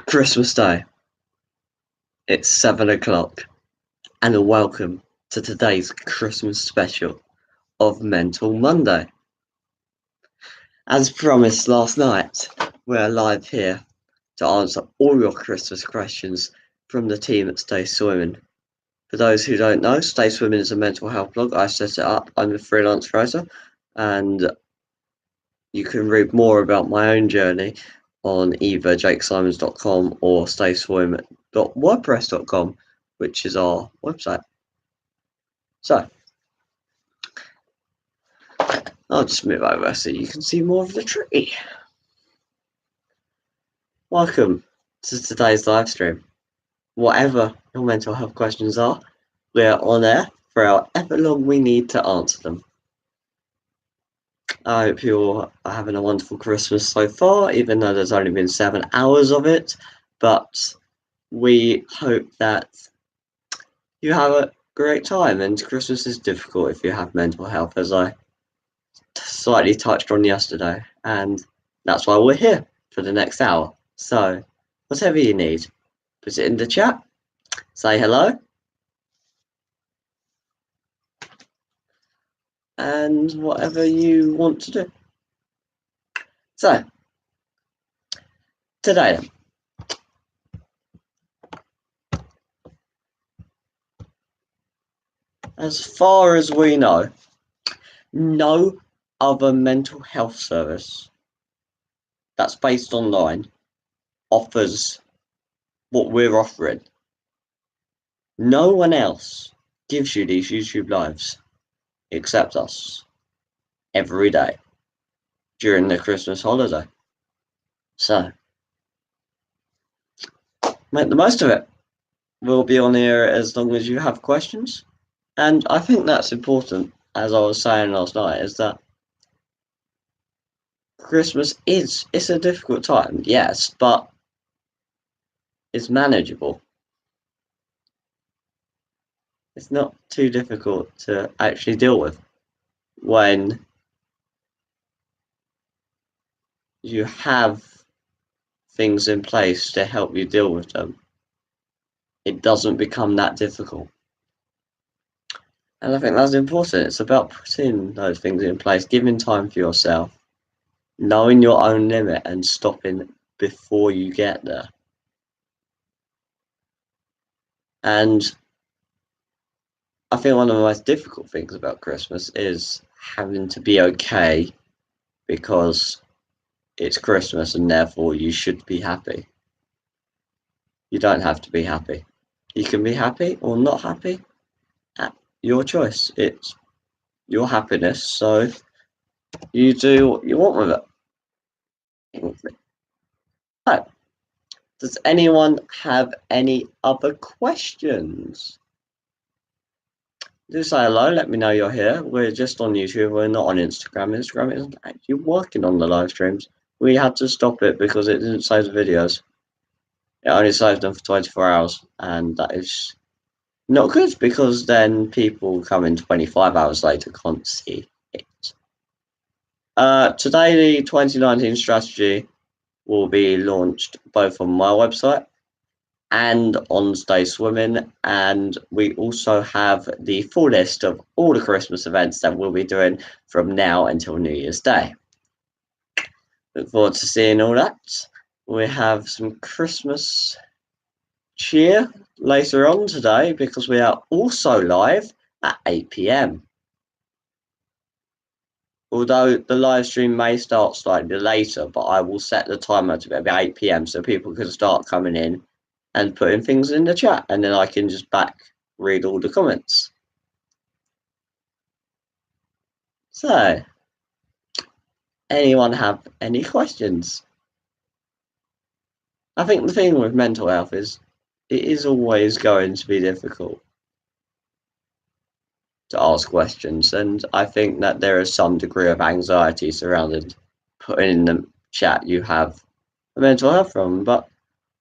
Christmas Day. It's 7 o'clock, and welcome to today's Christmas special of Mental Monday. As promised last night, we're live here to answer all your Christmas questions from the team at Stay Swimming. For those who don't know, Stay Swimming is a mental health blog. I set it up. I'm a freelance writer, and you can read more about my own journey on either jakesymons.com or stayswim.wordpress.com, which is our website. So, I'll just move over so you can see more of the tree. Welcome to today's live stream. Whatever your mental health questions are, we're on air for however long we need to answer them. I hope you're having a wonderful Christmas so far, even though there's only been 7 hours of it. But we hope that you have a great time, and Christmas is difficult if you have mental health, as I slightly touched on yesterday, and that's why we're here for the next hour. So, whatever you need, put it in the chat, say hello, and whatever you want to do. So, today, as far as we know, no other mental health service that's based online offers what we're offering. No one else gives you these YouTube lives except us every day during the Christmas holiday. So, make the most of it. We'll be on here as long as you have questions. And I think that's important, as I was saying last night, is that Christmas it's a difficult time, yes, but it's manageable. It's not too difficult to actually deal with when you have things in place to help you deal with them. It doesn't become that difficult. And I think that's important. It's about putting those things in place, giving time for yourself, knowing your own limit and stopping before you get there. And I think one of the most difficult things about Christmas is having to be okay because it's Christmas and therefore you should be happy. You don't have to be happy. You can be happy or not happy at your choice. It's your happiness, so you do what you want with it. So, does anyone have any other questions? Do say hello, let me know you're here. We're just on YouTube, we're not on Instagram. Instagram isn't actually working on the live streams. We had to stop it because it didn't save the videos. It only saves them for 24 hours, and that is not good because then people come in 25 hours later can't see it. Today, the 2019 strategy will be launched both on my website and on Stay Swimming, and we also have the full list of all the Christmas events that we'll be doing from now until New Year's Day. Look forward to seeing all that. We have some Christmas cheer later on today because we are also live at 8 p.m. Although the live stream may start slightly later, but I will set the timer to be 8 p.m. so people can start coming in and putting things in the chat, and then I can just read all the comments. So, anyone have any questions? I think the thing with mental health is it is always going to be difficult to ask questions, and I think that there is some degree of anxiety surrounding putting in the chat you have a mental health problem, but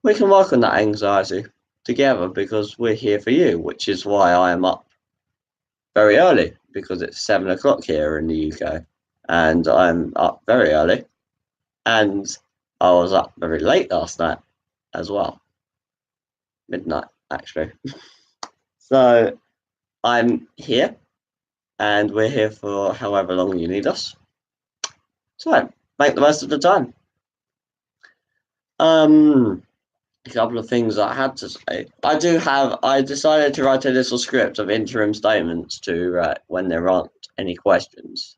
we can work on that anxiety together because we're here for you, which is why I am up very early, because it's 7 o'clock here in the UK and I'm up very early, and I was up very late last night as well. Midnight, actually. So I'm here, and we're here for however long you need us. So make the most of the time. A couple of things I had to say. I decided to write a little script of interim statements to write when there aren't any questions.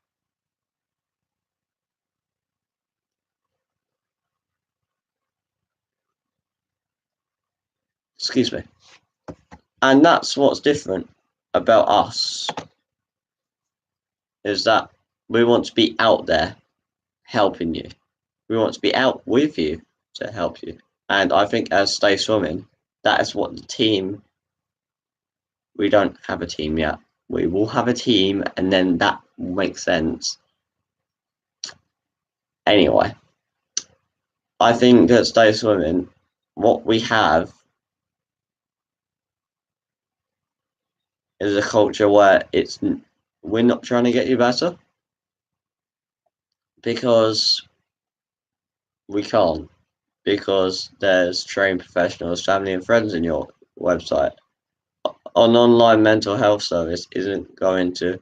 Excuse me. And that's what's different about us, is that we want to be out there helping you. We want to be out with you to help you. And I think as Stay Swimming, that is what the team, we don't have a team yet. We will have a team, and then that will make sense. Anyway, I think at Stay Swimming, what we have is a culture where we're not trying to get you better, because we can't, because there's trained professionals, family and friends in your website. An online mental health service isn't going to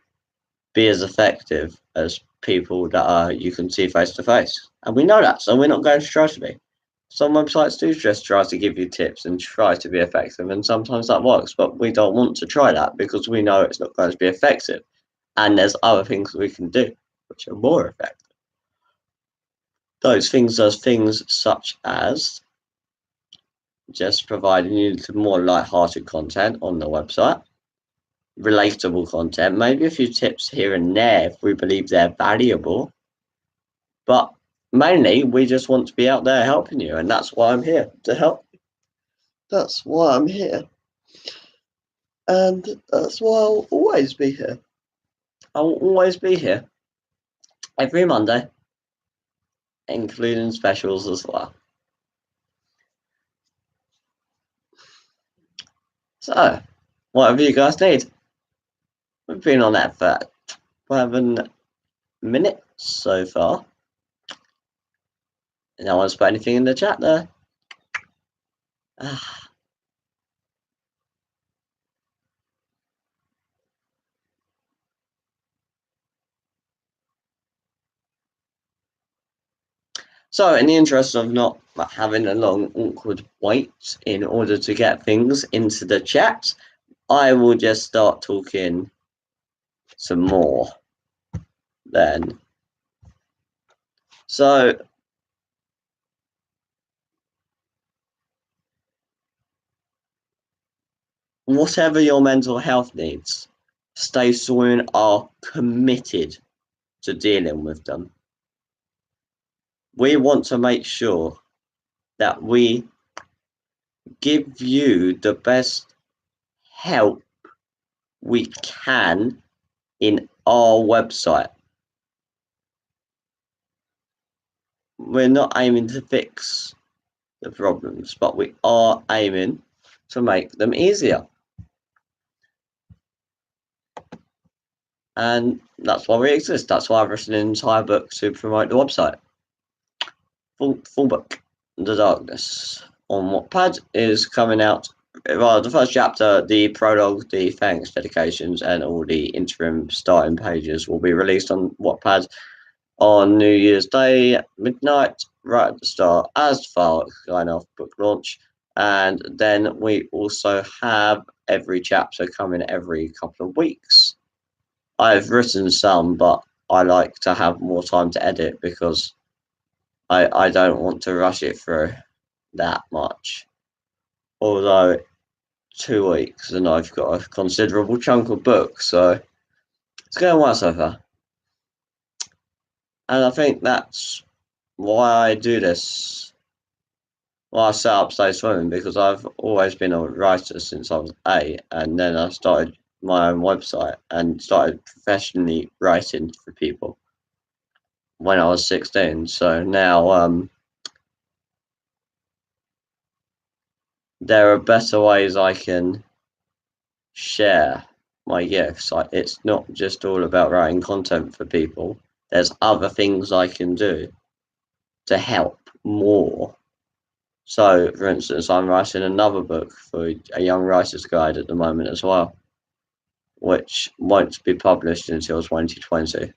be as effective as people that you can see face to face. And we know that, so we're not going to try to be. Some websites do just try to give you tips and try to be effective, and sometimes that works, but we don't want to try that because we know it's not going to be effective. And there's other things we can do which are more effective. Those things are things such as just providing you with more light-hearted content on the website, relatable content, maybe a few tips here and there if we believe they're valuable, but mainly we just want to be out there helping you, and that's why I'm here, to help you. That's why I'm here, and that's why I'll always be here. I will always be here every Monday, including specials as well. So whatever you guys need. We've been on that for 11 minutes so far. No one's put anything in the chat there. So, in the interest of not having a long, awkward wait in order to get things into the chat, I will just start talking some more then. So, whatever your mental health needs, Stay Swimming are committed to dealing with them. We want to make sure that we give you the best help we can in our website. We're not aiming to fix the problems, but we are aiming to make them easier. And that's why we exist. That's why I've written an entire book to promote the website. Full book, The Darkness, on Wattpad is coming out. Well, the first chapter, the prologue, the thanks, dedications, and all the interim starting pages will be released on Wattpad on New Year's Day, midnight, right at the start, as far as kind of book launch. And then we also have every chapter coming every couple of weeks. I've written some, but I like to have more time to edit because I don't want to rush it through that much. Although 2 weeks and I've got a considerable chunk of books, so it's going well so far. And I think that's why I do this. Well, I set up Stay Swimming because I've always been a writer since I was 8, and then I started my own website and started professionally writing for people when I was 16. So now there are better ways I can share my gifts. It's not just all about writing content for people. There's other things I can do to help more. So, for instance, I'm writing another book for a young writer's guide at the moment as well, which won't be published until 2020.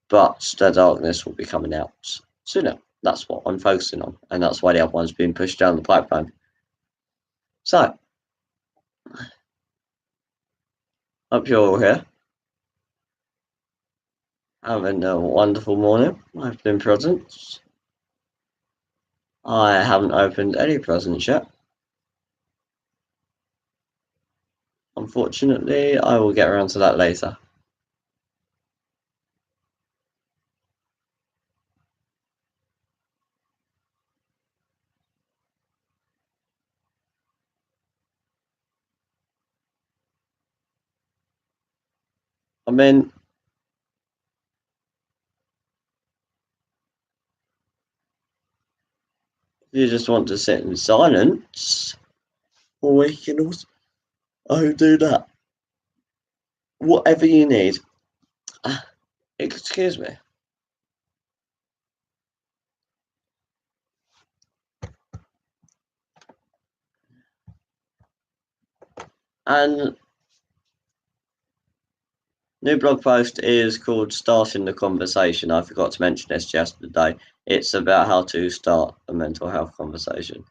But The Darkness will be coming out sooner. That's what I'm focusing on, and that's why the other one's been pushed down the pipeline. So, hope you're all here. Having a wonderful morning. Opening presents. I haven't opened any presents yet. Unfortunately, I will get around to that later. I mean, if you just want to sit in silence, or you can also do that. Whatever you need. Excuse me. And new blog post is called Starting the Conversation. I forgot to mention this yesterday. It's about how to start a mental health conversation.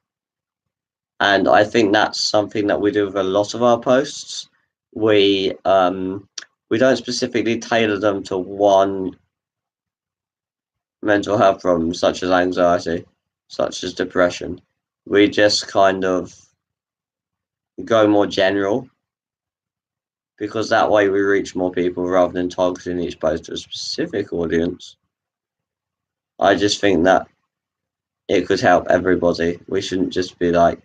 And I think that's something that we do with a lot of our posts. We don't specifically tailor them to one mental health problem, such as anxiety, such as depression. We just kind of go more general, because that way we reach more people rather than targeting each post to a specific audience. I just think that it could help everybody. We shouldn't just be like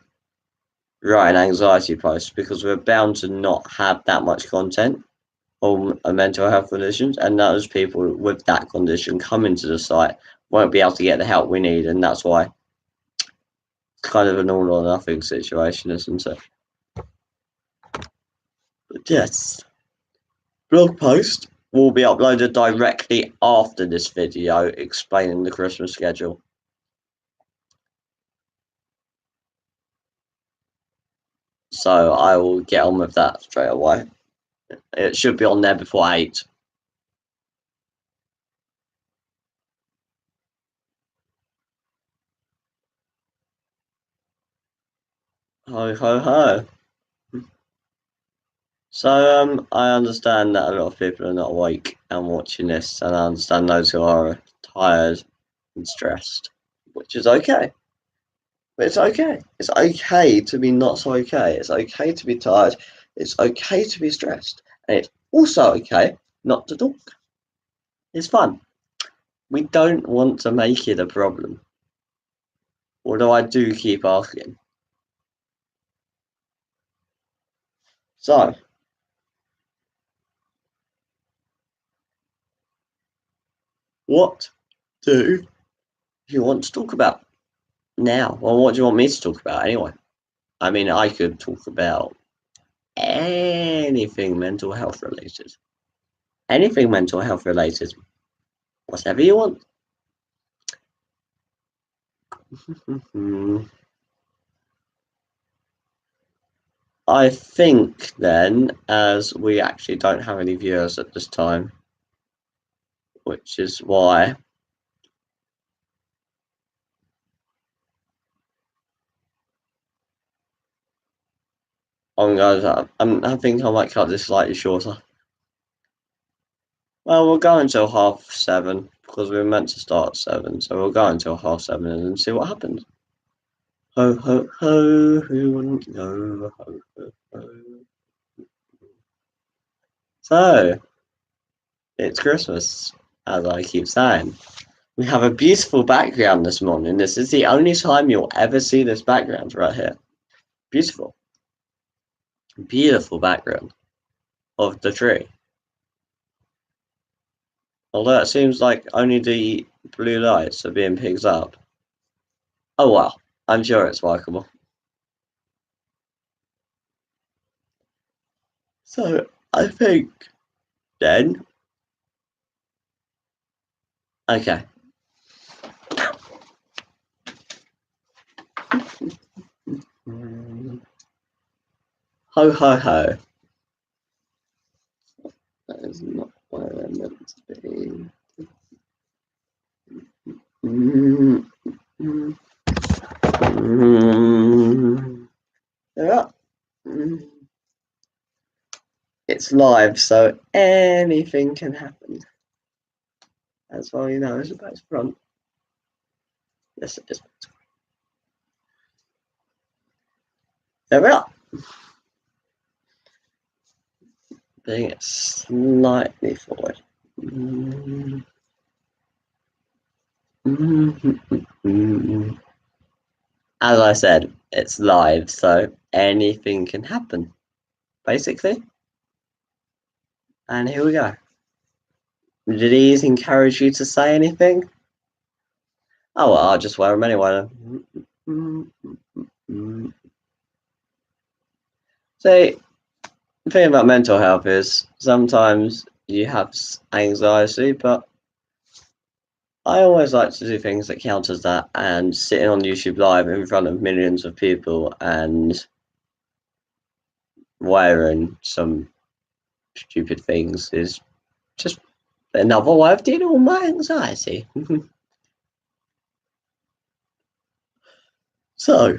writing anxiety posts, because we're bound to not have that much content on mental health conditions, and those people with that condition coming to the site won't be able to get the help we need, and that's why it's kind of an all or nothing situation, isn't it? But yes, blog post will be uploaded directly after this video explaining the Christmas schedule. So I will get on with that straight away. It should be on there before 8. Ho ho ho. So I understand that a lot of people are not awake and watching this, and I understand those who are tired and stressed, which is okay. But it's okay. It's okay to be not so okay. It's okay to be tired. It's okay to be stressed. And it's also okay not to talk. It's fun. We don't want to make it a problem. Although I do keep asking. So, what do you want to talk about now? Well, what do you want me to talk about anyway? I mean, I could talk about anything mental health related. Anything mental health related. Whatever you want. I think then, as we actually don't have any viewers at this time, which is why I think I might cut this slightly shorter. Well, we'll go until 7:30 because we were meant to start at 7, so we'll go until 7:30 and then see what happens. Ho ho ho! Who wouldn't know? Ho ho ho! So it's Christmas, as I keep saying. We have a beautiful background this morning. This is the only time you'll ever see this background right here. Beautiful. Beautiful background of the tree. Although it seems like only the blue lights are being picked up. Oh well, I'm sure it's workable. So I think then, okay. Ho ho ho. That is not where I meant to be. Yeah. It's live, so anything can happen. That's all you know is about its front. Yes, it is. There we are. Bring it slightly forward. As I said, it's live, so anything can happen, basically. And here we go. Did he encourage you to say anything? Oh, well, I'll just wear them anyway. See, the thing about mental health is sometimes you have anxiety, but I always like to do things that counters that, and sitting on YouTube Live in front of millions of people and wearing some stupid things is just another way of dealing with my anxiety. So,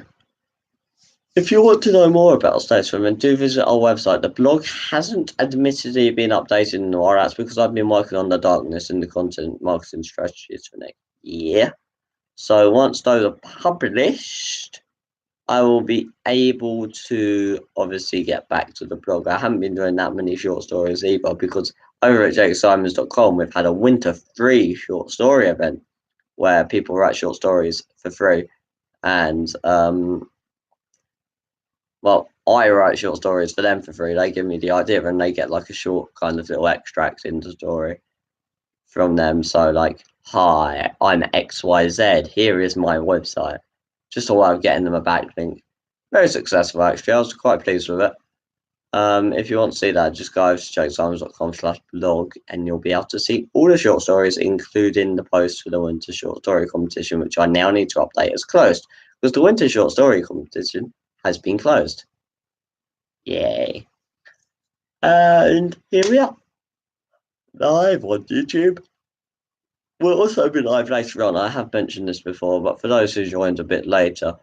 if you want to know more about Stay Swimming, do visit our website. The blog hasn't admittedly been updated in a while. That's because I've been working on the darkness and the content marketing strategies for next year. So once those are published, I will be able to obviously get back to the blog. I haven't been doing that many short stories either because over at jakesymons.com we've had a winter free short story event where people write short stories for free. And well, I write short stories for them for free. They give me the idea and they get like a short kind of little extract in the story from them. So like, hi, I'm XYZ. Here is my website. Just a way of getting them a backlink. Very successful actually. I was quite pleased with it. If you want to see that, just go to jakesymons.com/blog and you'll be able to see all the short stories, including the post for the winter short story competition, which I now need to update as closed because the winter short story competition has been closed. Yay. And here we are, live on YouTube. We'll also be live later on. I have mentioned this before, but for those who joined a bit later,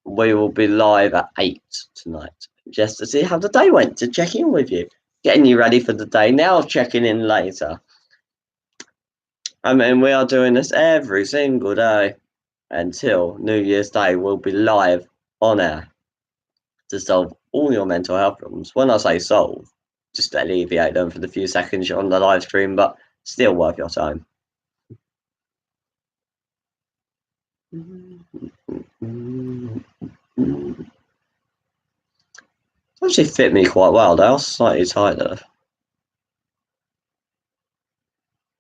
we will be live at 8 tonight, just to see how the day went, to check in with you. Getting you ready for the day now, checking in later. I mean, we are doing this every single day until New Year's Day. We'll be live on air to solve all your mental health problems. When I say solve, just alleviate them for the few seconds you're on the live stream, but still worth your time. Actually fit me quite well. They are slightly tight though.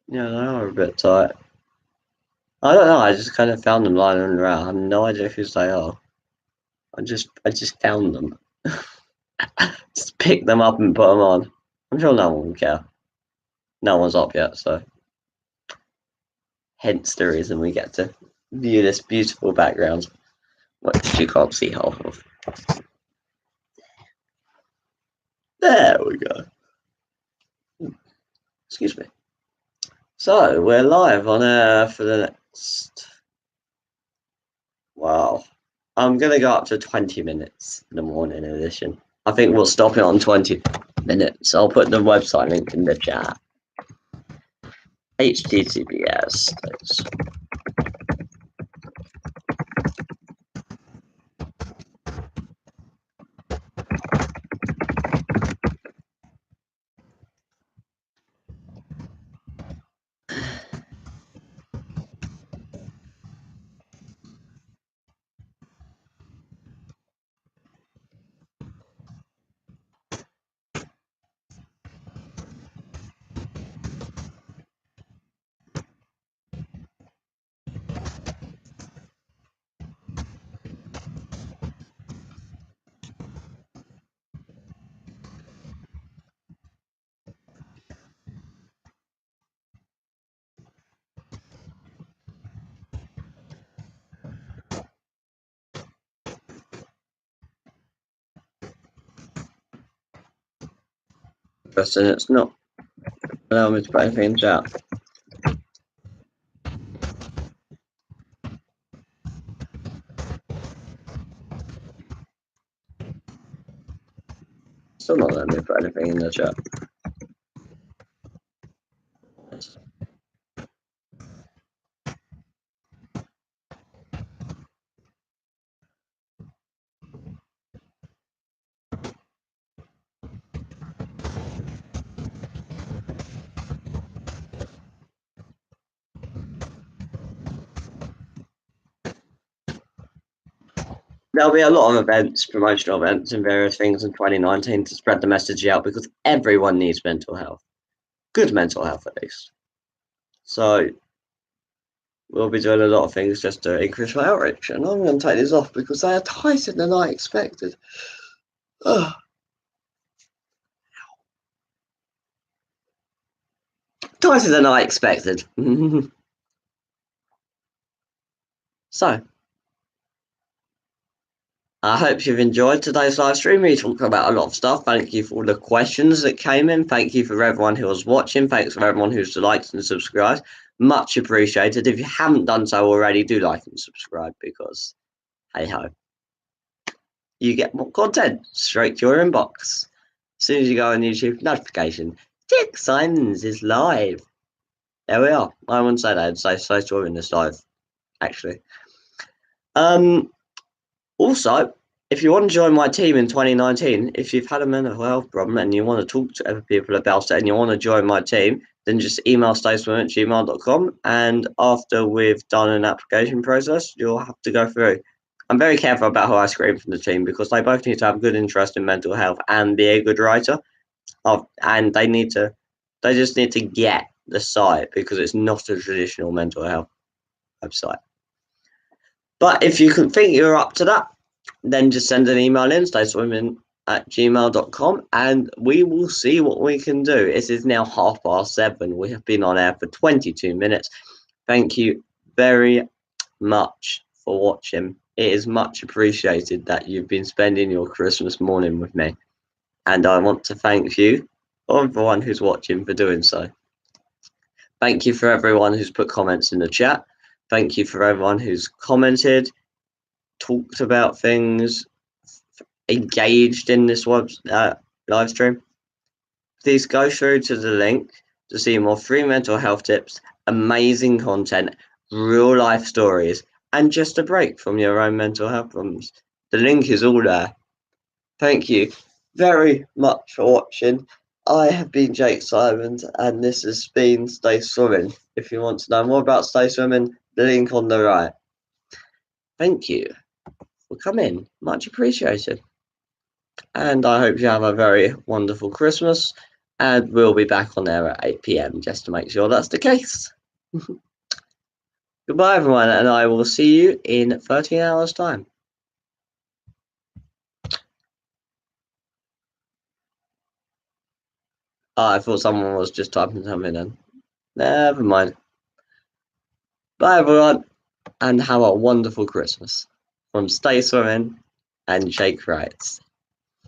Yeah, they are a bit tight. I don't know. I just kind of found them lying around. I have no idea whose they are. I just found them. Just pick them up and put them on. I'm sure no one will care. No one's up yet, so hence the reason we get to view this beautiful background, which you can't see half of. There we go. Excuse me. So we're live on air for the next. Wow. I'm gonna go up to 20 minutes in the morning edition. I think we'll stop it on 20 minutes. I'll put the website link in the chat. HTTPS. interesting. It's not allowing me to put anything in chat. Still not letting me put anything in the chat. There'll be a lot of events, promotional events, and various things in 2019 to spread the message out because everyone needs mental health. Good mental health, at least. So, we'll be doing a lot of things just to increase my outreach. And I'm going to take these off because they are tighter than I expected. Ugh. Tighter than I expected. So, I hope you've enjoyed today's live stream. We talked about a lot of stuff. Thank you for all the questions that came in. Thank you for everyone who was watching. Thanks for everyone who's liked and subscribed. Much appreciated. If you haven't done so already, do like and subscribe because, hey ho, you get more content straight to your inbox. As soon as you go on YouTube, notification. Dick Symons is live. There we are. I wouldn't say that. I'd say in this live, actually. Also, if you want to join my team in 2019, if you've had a mental health problem and you want to talk to other people about it and you want to join my team, then just email stacewim@gmail.com, and after we've done an application process, you'll have to go through. I'm very careful about who I screen from the team because they both need to have good interest in mental health and be a good writer. And they just need to get the site because it's not a traditional mental health website. But if you can think you're up to that, then just send an email in, stacewim@gmail.com, and we will see what we can do. It is now 7:30. We have been on air for 22 minutes. Thank you very much for watching. It is much appreciated that you've been spending your Christmas morning with me. And I want to thank you, everyone who's watching, for doing so. Thank you for everyone who's put comments in the chat. Thank you for everyone who's commented, talked about things, engaged in this live stream. Please go through to the link to see more free mental health tips, amazing content, real life stories, and just a break from your own mental health problems. The link is all there. Thank you very much for watching. I have been Jake Symons, and this has been Stay Swimming. If you want to know more about Stay Swimming, the link on the right. Thank you for coming. Much appreciated. And I hope you have a very wonderful Christmas. And we'll be back on there at 8 PM just to make sure that's the case. Goodbye, everyone, and I will see you in 13 hours' time. Oh, I thought someone was just typing something in. Never mind. Bye, everyone, and have a wonderful Christmas. From Stay Swimming and Jake Wrights.